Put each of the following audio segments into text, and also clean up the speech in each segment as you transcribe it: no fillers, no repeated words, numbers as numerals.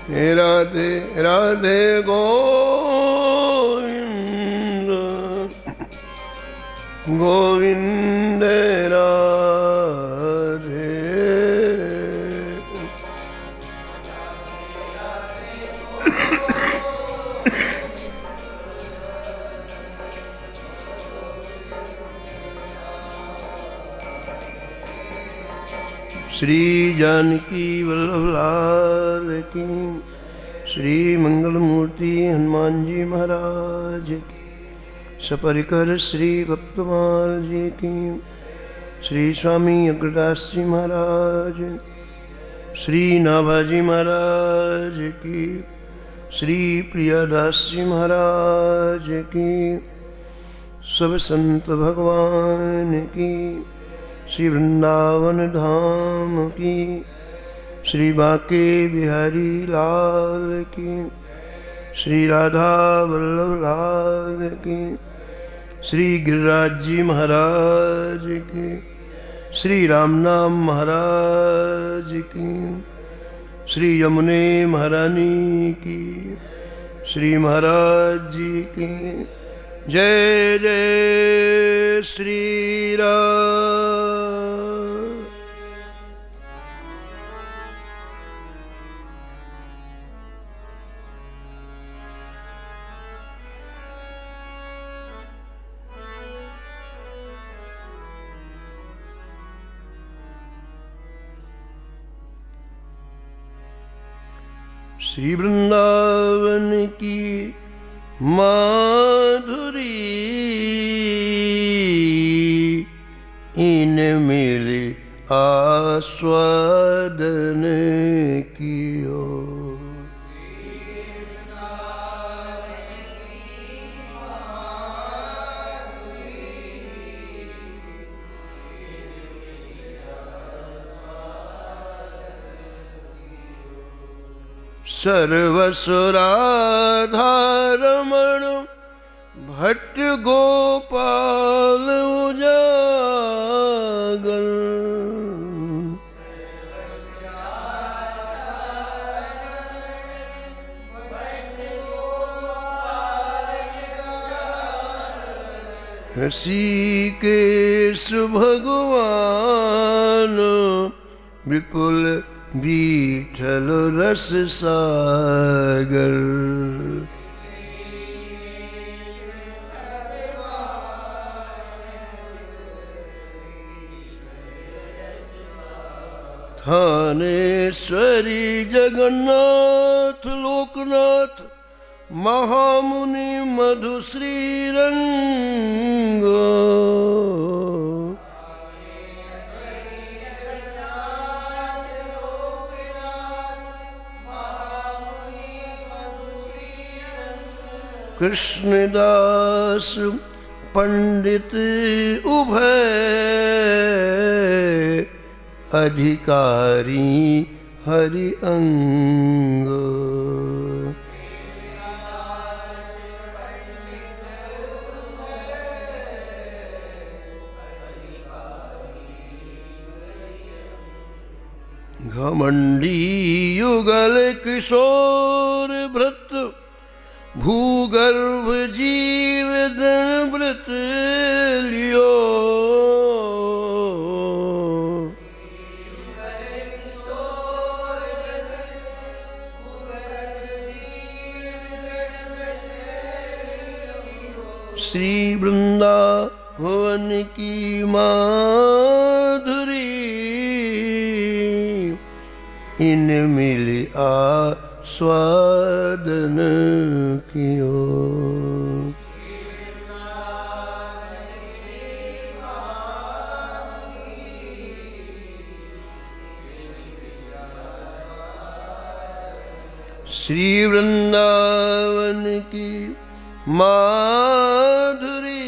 राधे राधे गोविंद गोविंद राधे। श्री जानकी वल्लभ लाल की, श्री मंगल मूर्ति हनुमान जी महाराज की, सपरिकर श्री भक्तमाल जी की, श्री स्वामी अग्रदास जी महाराज, श्री नाभाजी महाराज की, श्री प्रियादास जी महाराज की, सब संत भगवान की, श्री वृंदावन धाम की, श्री बांके बिहारी लाल की, श्री राधा वल्लभ लाल की, श्री गिरिराज जी महाराज की, श्री रामनाम महाराज की, श्री यमुने महारानी की, श्री महाराज जी की। जय जय श्री राम। श्री वृंदावन की माधुरी इन मिले आस्वादन कियो। सर्वसुराधारमण भट्ट गोपाल उजागर। ऋषिकेश भगवान विपुल विठल रस सागर। थानेश्वरी जगन्नाथ लोकनाथ महामुनि मधुश्री रंग। कृष्णदास पंडित उभय अधिकारी हरि अंग। घमंडी युगल किशोर भृत भूगर्भ जीव धन व्रत लियो। श्री वृंदावन की माधुरी इन मिल आस्वादन कियो। श्री वृंदावन की माधुरी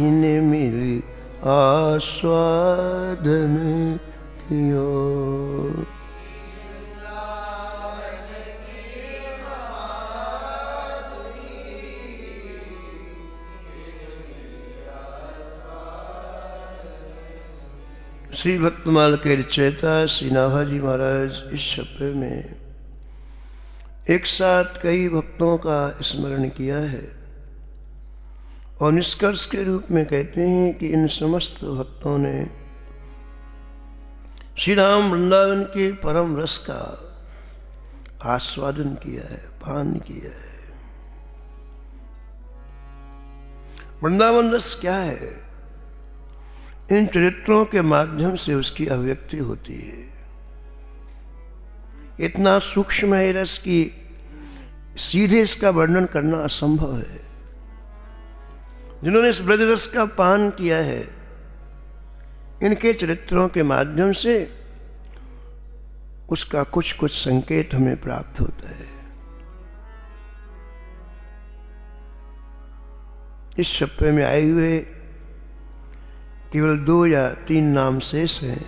इन मिल आस्वादन कियो। श्री भक्तमाल के रचयिता श्री नाभाजी महाराज इस छप्पे में एक साथ कई भक्तों का स्मरण किया है और निष्कर्ष के रूप में कहते हैं कि इन समस्त भक्तों ने श्री राम वृंदावन के परम रस का आस्वादन किया है, पान किया है। वृंदावन रस क्या है? इन चरित्रों के माध्यम से उसकी अभिव्यक्ति होती है। इतना सूक्ष्म है रस कि सीधे इसका वर्णन करना असंभव है। जिन्होंने इस ब्रज रस का पान किया है, इनके चरित्रों के माध्यम से उसका कुछ कुछ संकेत हमें प्राप्त होता है। इस छप्पे में आए हुए केवल 2 या 3 नाम शेष हैं।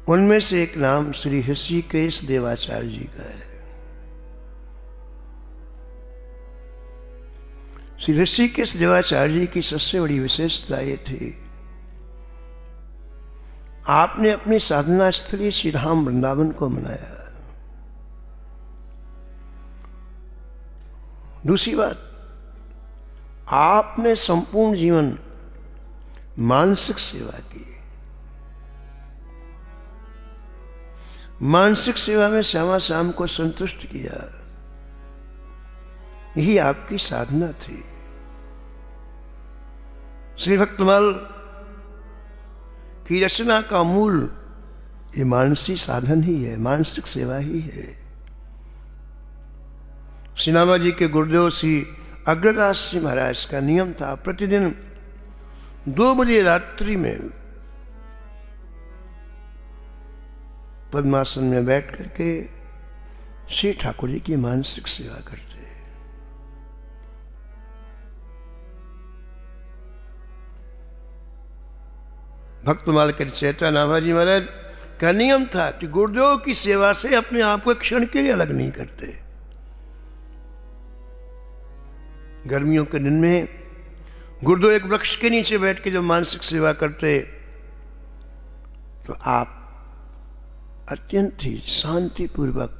उनमें से एक नाम श्री ऋषिकेश देवाचार्य जी का है। श्री ऋषिकेश देवाचार्य जी की सबसे बड़ी विशेषता ये थी, आपने अपनी साधना स्थली श्री राम वृंदावन को मनाया। दूसरी बात, आपने संपूर्ण जीवन मानसिक सेवा की। मानसिक सेवा में श्यामा श्याम को संतुष्ट किया, यही आपकी साधना थी। श्री भक्तमाल की रचना का मूल ये मानसिक साधन ही है, मानसिक सेवा ही है। श्री नामा जी के गुरुदेव श्री अग्रदास जी महाराज का नियम था, प्रतिदिन 2 बजे रात्रि में पद्मासन में बैठ करके श्री ठाकुर जी की मानसिक सेवा करते। भक्तमाल के रचयिता नाभाजी महाराज का नियम था कि गुरुदेव की सेवा से अपने आप को क्षण के लिए अलग नहीं करते। गर्मियों के दिन में गुरुदेव एक वृक्ष के नीचे बैठ के जब मानसिक सेवा करते तो आप अत्यंत ही शांतिपूर्वक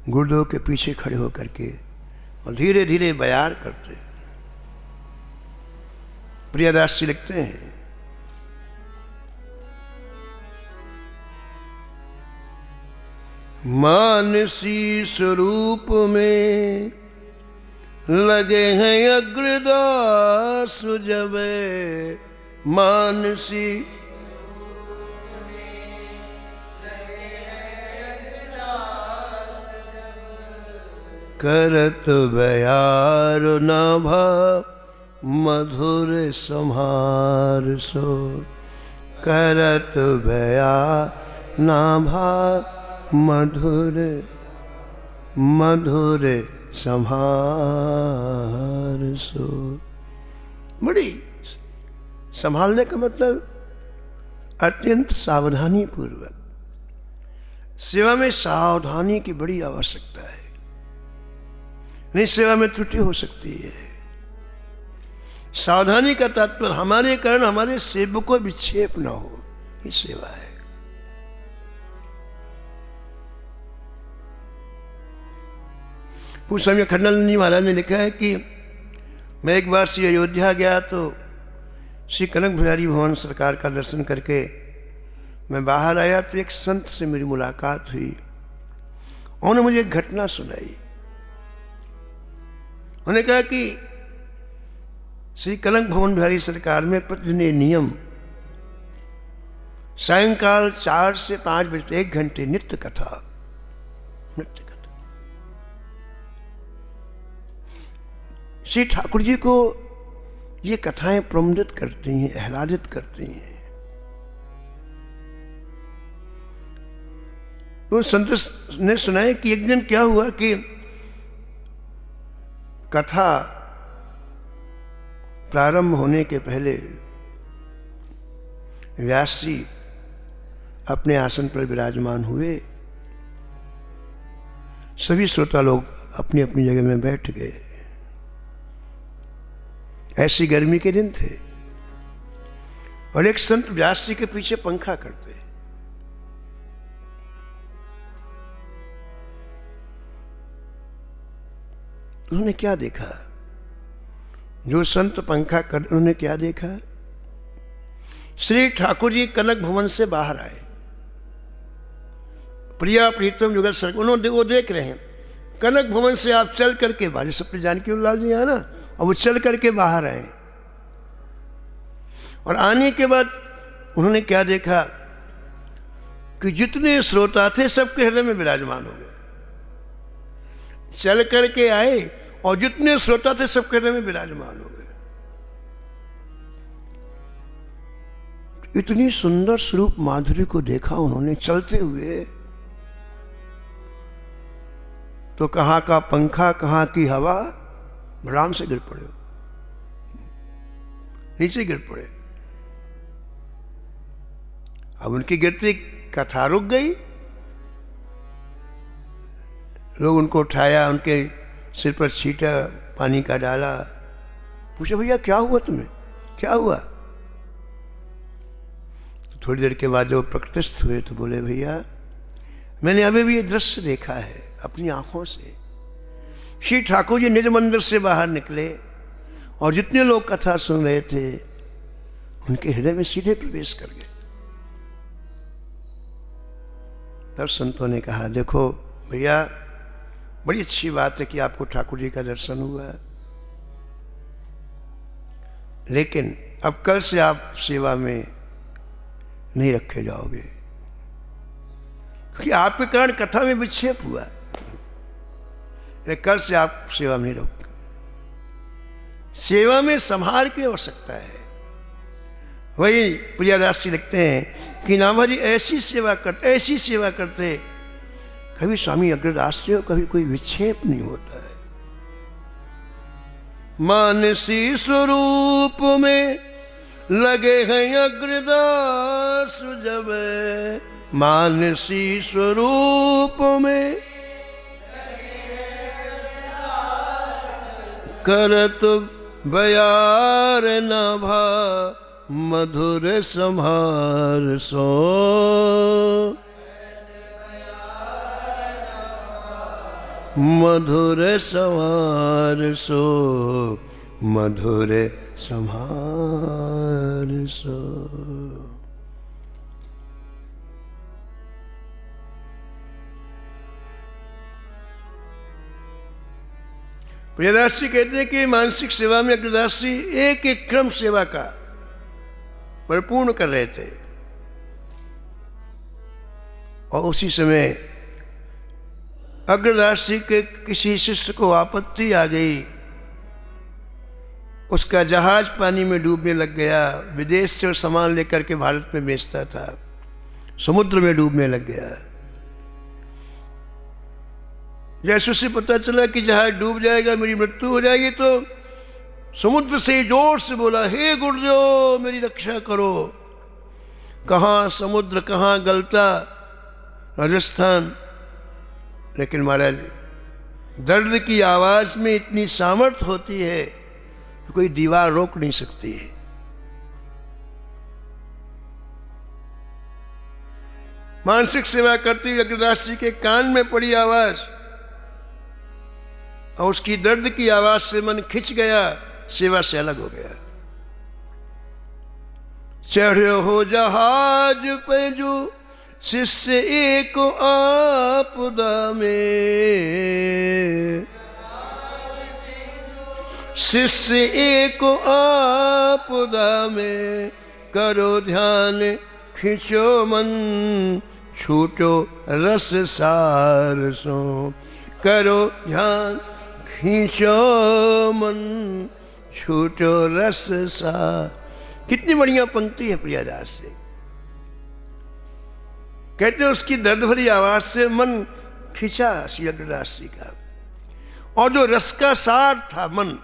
गुरुदेव के पीछे खड़े होकर के और धीरे धीरे बयार करते। प्रियदास जी लिखते हैं, मानसी स्वरूप में लगे हैं अग्रदास जब, मानसी करत बयार नाभा मधुर सम्हार सो, करत बयार नाभा मधुर मधुर संहार सो। बड़ी संभालने का मतलब अत्यंत सावधानी पूर्वक। सेवा में सावधानी की बड़ी आवश्यकता है, नहीं सेवा में त्रुटि हो सकती है। सावधानी का तात्पर्य हमारे कारण हमारे सेवक को विक्षेप न हो, ये सेवा है। पूछ स्वामी खंडानंद जी महाराज ने लिखा है कि मैं एक बार श्री अयोध्या गया तो श्री कनक बिहारी भवन सरकार का दर्शन करके मैं बाहर आया तो एक संत से मेरी मुलाकात हुई। उन्होंने मुझे एक घटना सुनाई। उन्होंने कहा कि श्री कनक भवन बिहारी सरकार में प्रतिदिन नियम सायंकाल 4 से 5 बजे 1 घंटे नित्य कथा। श्री ठाकुर जी को ये कथाएं प्रमुदित करती हैं, आह्लादित करती हैं। तो संत ने सुनाया कि एक दिन क्या हुआ कि कथा प्रारंभ होने के पहले व्यास जी अपने आसन पर विराजमान हुए। सभी श्रोता लोग अपनी अपनी जगह में बैठ गए। ऐसी गर्मी के दिन थे और एक संत व्यास जी के पीछे पंखा करते। उन्होंने क्या देखा? जो संत पंखा कर, उन्होंने क्या देखा? श्री ठाकुर जी कनक भवन से बाहर आए, प्रिया प्रीतम युगल सर, उन्होंने वो देख रहे हैं कनक भवन से आप चल करके बाहर, सप्त जानकी लाल जी है ना, और वो चल करके बाहर आए। और आने के बाद उन्होंने क्या देखा कि जितने श्रोता थे सबके हृदय में विराजमान हो गए। चल करके आए और जितने श्रोता थे सबके हृदय में विराजमान हो गए। इतनी सुंदर स्वरूप माधुरी को देखा उन्होंने चलते हुए, तो कहां का पंखा कहां की हवा, आराम से गिर पड़े, नीचे गिर पड़े। अब उनकी गिरती कथा रुक गई। लोग उनको उठाया, उनके सिर पर छीटा, पानी का डाला, पूछा भैया क्या हुआ तुम्हें, क्या हुआ? तो थोड़ी देर के बाद जब प्रकृतिस्थ हुए तो बोले भैया मैंने अभी भी ये दृश्य देखा है अपनी आंखों से। श्री ठाकुर जी निज मंदिर से बाहर निकले और जितने लोग कथा सुन रहे थे उनके हृदय में सीधे प्रवेश कर गए। तब संतों ने कहा देखो भैया बड़ी अच्छी बात है कि आपको ठाकुर जी का दर्शन हुआ, लेकिन अब कल से आप सेवा में नहीं रखे जाओगे, क्योंकि आपके कारण कथा में विक्षेप हुआ। कल से आप सेवा में नहीं रहोगे। सेवा में संभाल की आवश्यकता है। वही प्रियादास जी लिखते हैं कि नामा जी ऐसी सेवा करते कभी स्वामी अग्रदास से कभी कोई विक्षेप नहीं होता है। मानसी स्वरूप में लगे हैं अग्रदास जब, मानसी स्वरूप में करत बयार नभा मधुर संहार सो, मधुर संहार सो, मधुर संहार सो। प्रियदास जी कहते हैं कि मानसिक सेवा में अग्रदास जी एक एक क्रम सेवा का परिपूर्ण कर रहे थे। और उसी समय अग्रदास जी के किसी शिष्य को आपत्ति आ गई, उसका जहाज पानी में डूबने लग गया। विदेश से वो सामान लेकर के भारत में बेचता था, समुद्र में डूबने लग गया। जैसे उसे पता चला कि जहाज डूब जाएगा, मेरी मृत्यु हो जाएगी, तो समुद्र से जोर से बोला, हे गुरुदेव मेरी रक्षा करो। कहाँ समुद्र कहाँ गलता, राजस्थान। लेकिन महाराज दर्द की आवाज में इतनी सामर्थ्य होती है कि कोई दीवार रोक नहीं सकती है। मानसिक सेवा करती हुई अग्रदास जी के कान में पड़ी आवाज और उसकी दर्द की आवाज से मन खिंच गया, सेवा से अलग हो गया। चढ़ो हो जहाज पे जो शिष्य एक आपदा में, शिष्य एक आपदा में, करो ध्यान खिंचो मन छूटो रस सार सो, करो ध्यान खींचो मन छूटो रस सार। कितनी बढ़िया पंक्ति है प्रियदास से। कहते हैं उसकी दर्द भरी आवाज से मन खींचा श्री अग्रदास जी का, और जो रस का सार था, मन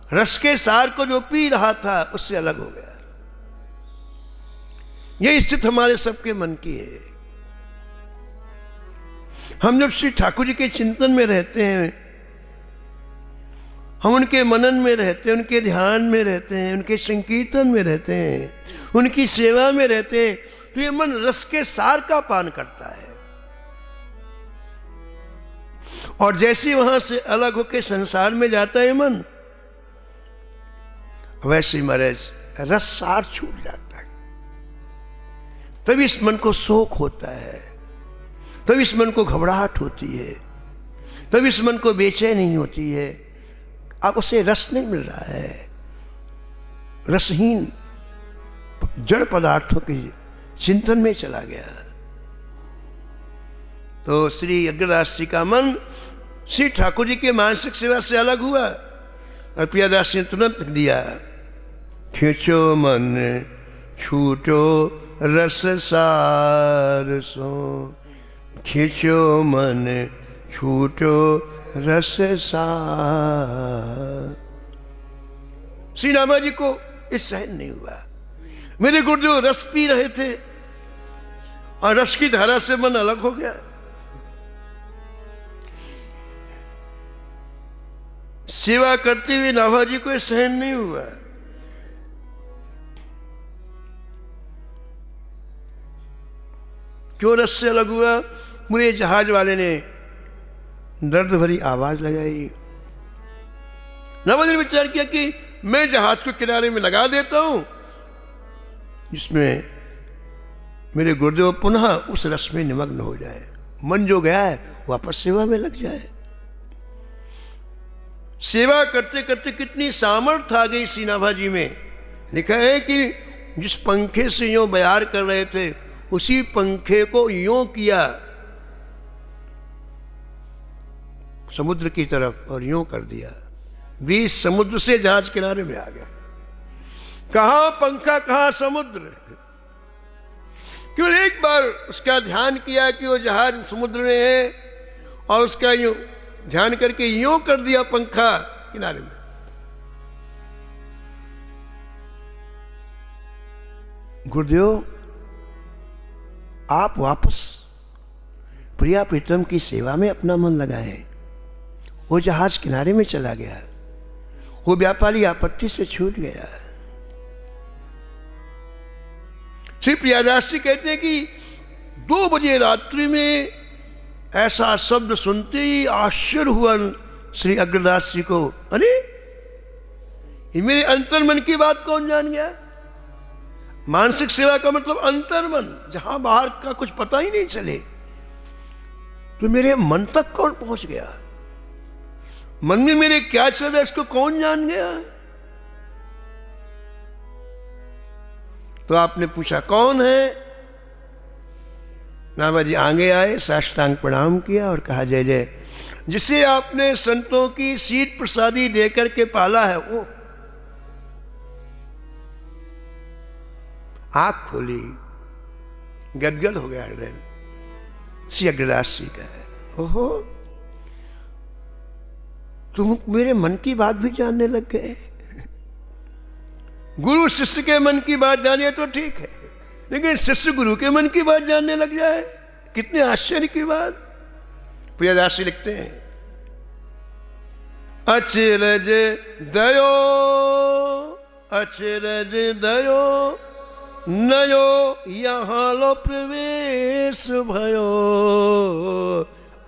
रस के सार को जो पी रहा था उससे अलग हो गया। यही स्थिति हमारे सबके मन की है। हम जब श्री ठाकुर जी के चिंतन में रहते हैं, हम उनके मनन में रहते हैं, उनके ध्यान में रहते हैं, उनके संकीर्तन में रहते हैं, उनकी सेवा में रहते हैं, तो ये मन रस के सार का पान करता है। और जैसे वहां से अलग होकर संसार में जाता है मन, वैसे ही महाराज रस सार छूट जाता है। तभी इस मन को शोक होता है, तभी इस मन को घबराहट होती है, तभी इस मन को बेचैनी होती है। अब उसे रस नहीं मिल रहा है, रसहीन जड़ पदार्थों के चिंतन में चला गया। तो श्री अग्रदास जी का मन श्री ठाकुर जी के मानसिक सेवा से अलग हुआ और प्रियादास ने तुरंत लिख दिया, खींचो मन छूटो रस सार सो, खींचो मन छूटो रस सार। श्री नामा जी को इस सहन नहीं हुआ। मेरे गुरुदेव रस पी रहे थे और रस की धारा से मन अलग हो गया। सेवा करते हुए नाभा जी को सहन नहीं हुआ। क्यों रस से अलग हुआ? मुझे जहाज वाले ने दर्द भरी आवाज लगाई। नाभा जी ने विचार किया कि मैं जहाज को किनारे में लगा देता हूं, जिसमें मेरे गुरुदेव पुनः उस रस में निमग्न हो जाए, मन जो गया है वापस सेवा में लग जाए। सेवा करते करते कितनी सामर्थ्य आ गई श्री नाभा जी में। लिखा है कि जिस पंखे से यूं बयार कर रहे थे, उसी पंखे को यूं किया समुद्र की तरफ और यूं कर दिया, बीच समुद्र से जहाज किनारे में आ गया। कहां पंखा कहां समुद्र। केवल एक बार उसका ध्यान किया कि वो जहाज समुद्र में है और उसका यूं ध्यान करके यूं कर दिया पंखा किनारे में। गुरुदेव आप वापस प्रिया प्रीतम की सेवा में अपना मन लगाए। वो जहाज किनारे में चला गया, वो व्यापारी आपत्ति से छूट गया। श्री प्रियादास जी कहते हैं कि 2 बजे रात्रि में ऐसा शब्द सुनते ही आश्चर्य हुआ श्री अग्रदास जी को। अरे ये मेरे अंतर मन की बात कौन जान गया? मानसिक सेवा का मतलब अंतर मन, जहां बाहर का कुछ पता ही नहीं चले। तो मेरे मन तक कौन पहुंच गया? मन में मेरे क्या चल रहा है इसको कौन जान गया? तो आपने पूछा कौन है? नाभा जी आगे आए, साष्टांग प्रणाम किया और कहा, जय जय, जिसे आपने संतों की सीट प्रसादी देकर के पाला है वो। आंख खोली, गदगद हो गया हृदय। श्री अग्रदास जी का है, ओहो तुम मेरे मन की बात भी जानने लग गए। गुरु शिष्य के मन की बात जाने तो ठीक है, लेकिन शिष्य गुरु के मन की बात जानने लग जाए, कितने आश्चर्य की बात। प्रियदास जी लिखते हैं, अचरज दयो अचरज दयो नयो यहाँ लो प्रवेश भयो।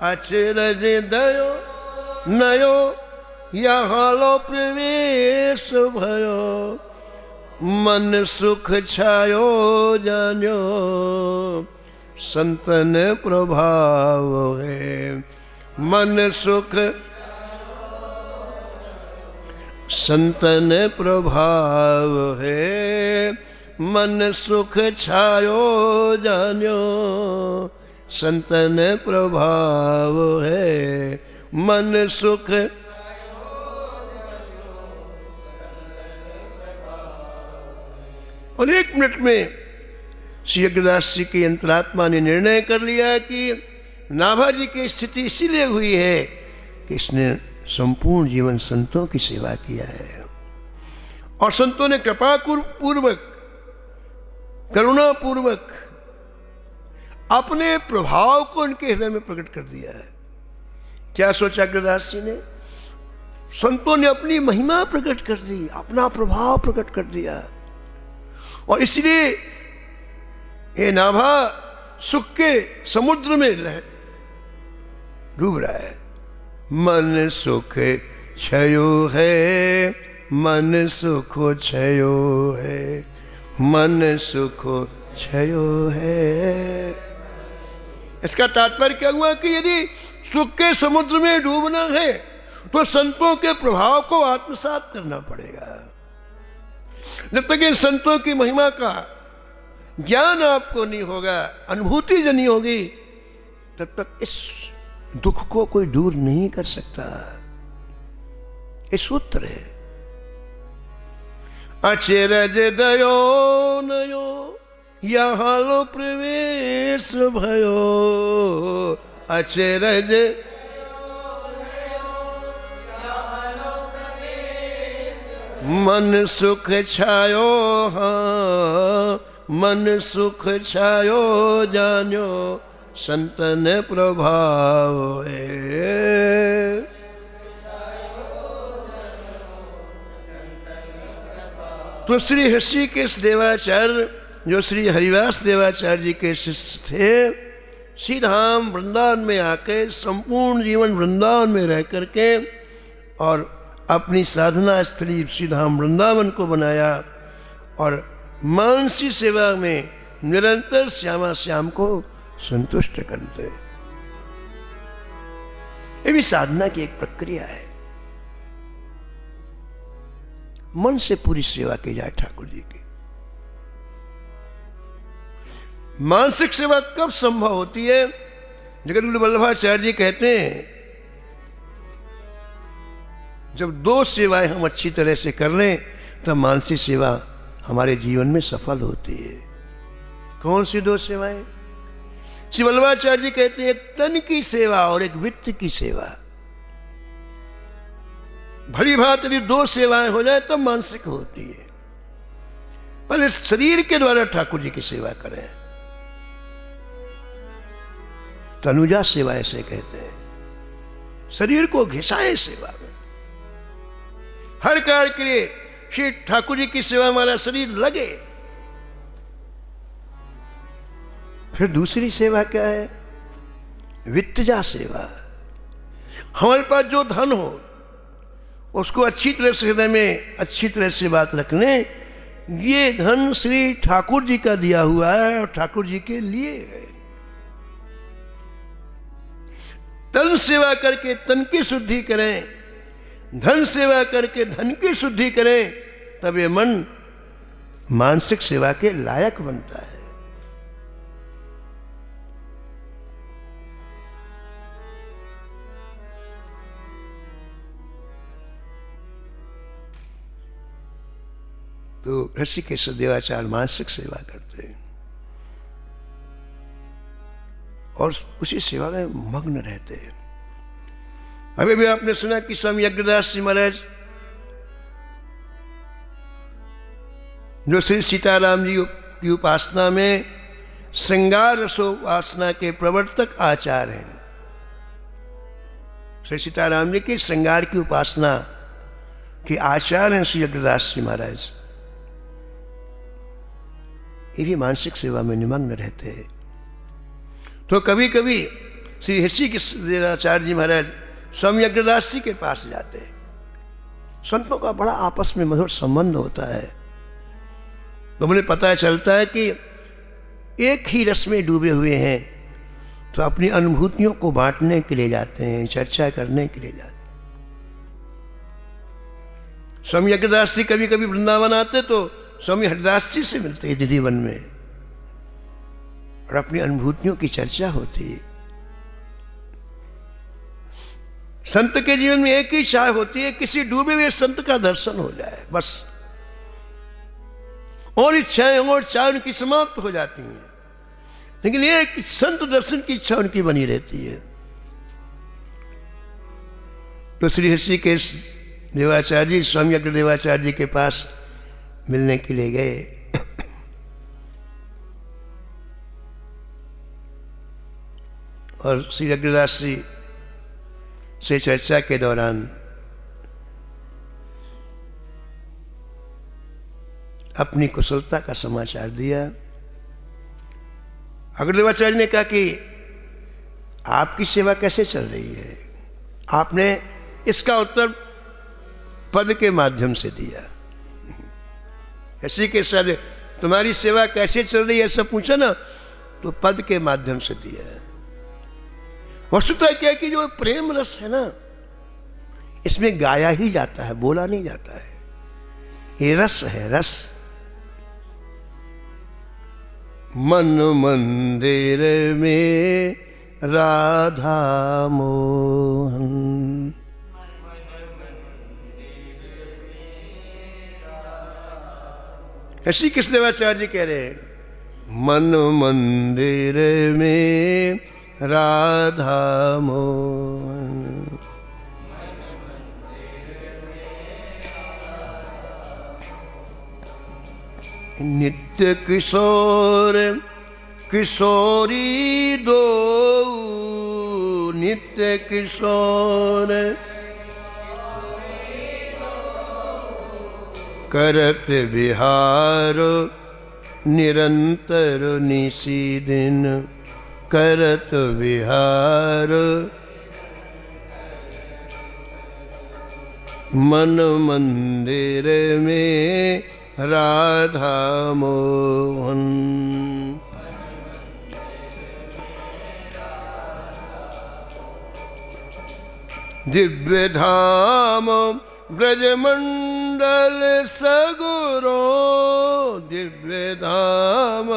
अचरज दयो नयो यहाँ लो प्रवेश भयो। मन सुख छायो जान्यो संतन प्रभाव है। मन सुख संतन प्रभाव है। मन सुख छायो जान्यो संतन प्रभाव है। मन सुख और 1 मिनट में श्री अग्रदास जी की अंतरात्मा ने निर्णय कर लिया कि नाभा जी की स्थिति इसीलिए हुई है कि इसने संपूर्ण जीवन संतों की सेवा किया है और संतों ने कृपा पूर्वक करुणा पूर्वक अपने प्रभाव को उनके हृदय में प्रकट कर दिया है। क्या सोचा अग्रदास जी ने? संतों ने अपनी महिमा प्रकट कर दी, अपना प्रभाव प्रकट कर दिया। और इसलिए ये नाभा सुख के समुद्र में डूब रहा है। मन सुख क्षयो है, मन सुख क्षयो है, मन सुख क्षयो है। इसका तात्पर्य क्या हुआ कि यदि सुख के समुद्र में डूबना है तो संतों के प्रभाव को आत्मसात करना पड़ेगा। जब तक इन संतों की महिमा का ज्ञान आपको नहीं होगा, अनुभूति जो नहीं होगी, तब तक इस दुख को कोई दूर नहीं कर सकता। ये सूत्र है। अचरज दयो नयो यहाँ लो प्रवेश भयो, अचरज मन सुख छायो, हाँ मन सुख छायो जान्यो संतन प्रभाव है। तो श्री ऋषिकेश देवाचार्य जो श्री हरिवास देवाचार्य जी के शिष्य थे, श्रीधाम वृंदावन में आके संपूर्ण जीवन वृंदावन में रह करके और अपनी साधना स्थली श्रीधाम वृंदावन को बनाया और मानसी सेवा में निरंतर श्यामा श्याम को संतुष्ट करते। ये भी साधना की एक प्रक्रिया है। मन से पूरी सेवा की जाए ठाकुर जी की। मानसिक सेवा कब संभव होती है? जगतगुरु वल्लभाचार्य जी कहते हैं जब दो सेवाएं हम अच्छी तरह से कर लें तब मानसिक सेवा हमारे जीवन में सफल होती है। कौन सी दो सेवाएं? श्री वल्लभाचार्य जी कहते हैं एक तन की सेवा और एक वित्त की सेवा। भली भांति यदि दो सेवाएं हो जाए तब मानसिक होती है। पहले शरीर के द्वारा ठाकुर जी की सेवा करें, तनुजा सेवा ऐसे कहते हैं। शरीर को घिसाए सेवा में, हर कार्य के लिए श्री ठाकुर जी की सेवा में हमारा शरीर लगे। फिर दूसरी सेवा क्या है? वित्तजा सेवा। हमारे पास जो धन हो उसको अच्छी तरह से हृदय में अच्छी तरह से बात रखने, ये धन श्री ठाकुर जी का दिया हुआ है और ठाकुर जी के लिए है। तन सेवा करके तन की शुद्धि करें, धन सेवा करके धन की शुद्धि करें, तब ये मन मानसिक सेवा के लायक बनता है। तो ऋषिकेश देवाचार्य मानसिक सेवा करते हैं और उसी सेवा में मग्न रहते हैं। अभी भी आपने सुना कि स्वामी अग्रदास जी महाराज जो श्री सीताराम जी की उपासना में श्रृंगार रसोपासना के प्रवर्तक आचार्य हैं। श्री सीताराम जी की श्रृंगार की उपासना के आचार्य हैं श्री अग्रदास जी महाराज। ये भी मानसिक सेवा में निमग्न रहते हैं। तो कभी कभी श्री ऋषिकेश देवाचार्य जी महाराज स्वामी अग्रदास जी के पास जाते हैं। संतों का बड़ा आपस में मधुर संबंध होता है। तो मुझे पता चलता है कि एक ही रस में डूबे हुए हैं, तो अपनी अनुभूतियों को बांटने के लिए जाते हैं, चर्चा करने के लिए जाते हैं। स्वामी अग्रदास जी कभी कभी वृंदावन आते तो स्वामी हरिदास जी से मिलते हैं दिदीवन में और अपनी अनुभूतियों की चर्चा होती है। संत के जीवन में एक ही चाह होती है, किसी डूबे हुए संत का दर्शन हो जाए, बस। और इच्छाएं और चाह उनकी समाप्त हो जाती हैं, लेकिन ये संत दर्शन की इच्छा उनकी बनी रहती है। तो श्री ऋषिकेश देवाचार्य जी स्वामी अग्रदेवाचार्य जी के पास मिलने के लिए गए। और श्री अग्रदास जी से चर्चा के दौरान अपनी कुशलता का समाचार दिया। अग्रदेवाचार्य ने कहा कि आपकी सेवा कैसे चल रही है? आपने इसका उत्तर पद के माध्यम से दिया। ऐसी के साथ तुम्हारी सेवा कैसे चल रही है ऐसा पूछा ना, तो पद के माध्यम से दिया। वस्तुतः क्या है कि जो प्रेम रस है ना, इसमें गाया ही जाता है, बोला नहीं जाता है। ये रस है, रस। मन मंदिर में राधा मोहन, ऐसी कृष्णदेवाचार्य जी कह रहे हैं, मन मंदिर में राधा मोहन। नित्य किशोर किशोरी दो, नित्य किशोर करत विहार, निरंतर निसी दिन करत विहार। मन मंदिर में राधा मोहन। दिव्य धाम ब्रजमंडल सगुरो, दिव्य धाम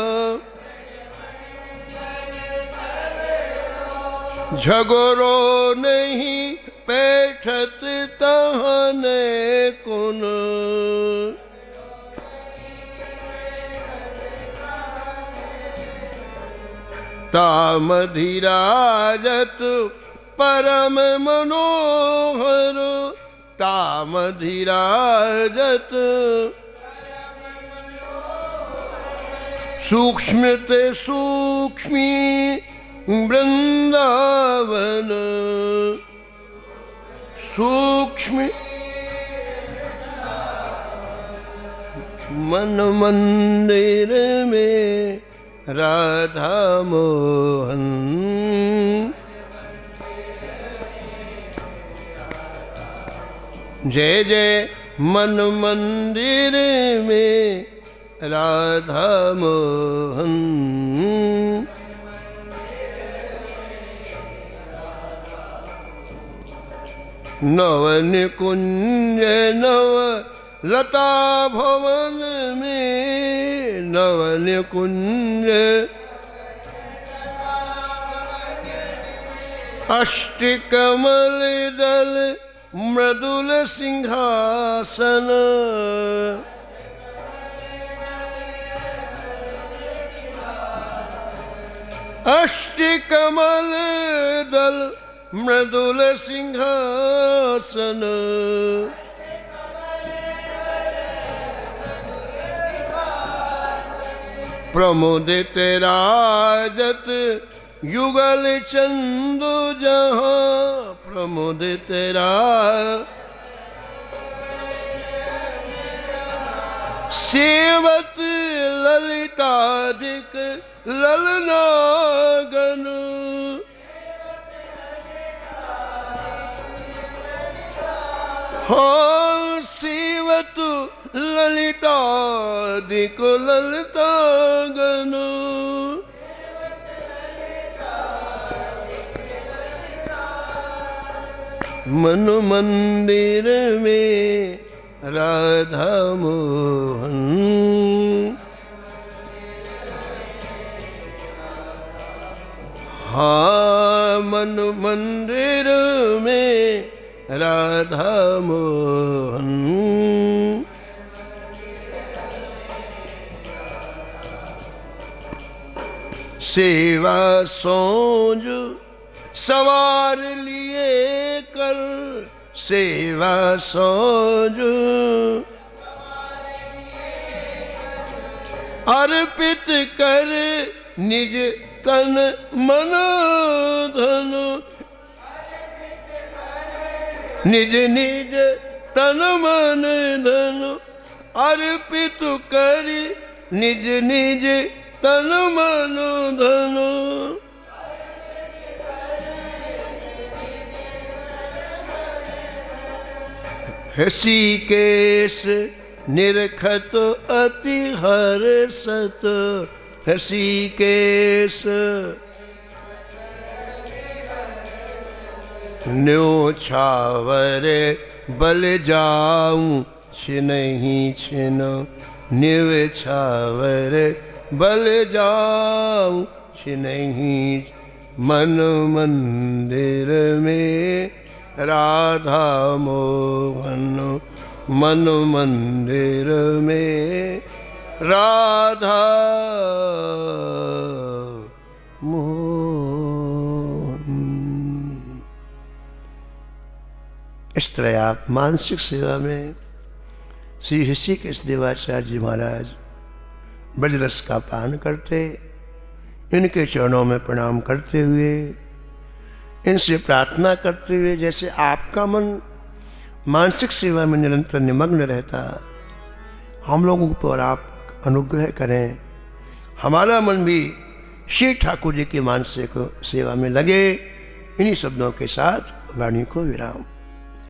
झगरो नहीं बैठत तहने कुन। ताम धीराजत परम मनोहर, ताम धीराजत सूक्ष्मते सूक्ष्मी वृंदावन। सूक्ष्म मन मंदिर में राधा मोहन। जय जय मन मंदिर में राधा मोहन। नवन कुंज नव लता भवन में, नवन कुंज अष्टकमल दल मृदुल सिंहासन। अष्टकमल दल मृदुल सिंहासन। प्रमुदित राजत युगल चंदु जहां, प्रमुदित सेवत ललिताधिक ललनागन। हाँ सेवत ललिताधिक ललितागन। मन मंदिर में राधा मोहन। हाँ मन मंदिर में राधा मोहन। सेवा सोज सवार लिए कर, सेवा सोज अर्पित कर निज तन मन धन। निज निज तन मन धन अर्पित करी निज निज तन मन धन। ऋषिकेश निरखत अति हर्षत। ऋषिकेश न्योछावरे बल जाऊं छिनहि छिन। न्योछावरे बल जाऊं छिनहि। मन मंदिर में राधा मोहन। मन मंदिर में राधा मोहन। इस तरह आप मानसिक सेवा में श्री ऋषिकेश देवाचार्य जी महाराज ब्रजरस का पान करते, इनके चरणों में प्रणाम करते हुए, इनसे प्रार्थना करते हुए, जैसे आपका मन मानसिक सेवा में निरंतर निमग्न रहता, हम लोगों पर आप अनुग्रह करें, हमारा मन भी श्री ठाकुर जी की मानसिक सेवा में लगे। इन्हीं शब्दों के साथ वाणी को विराम।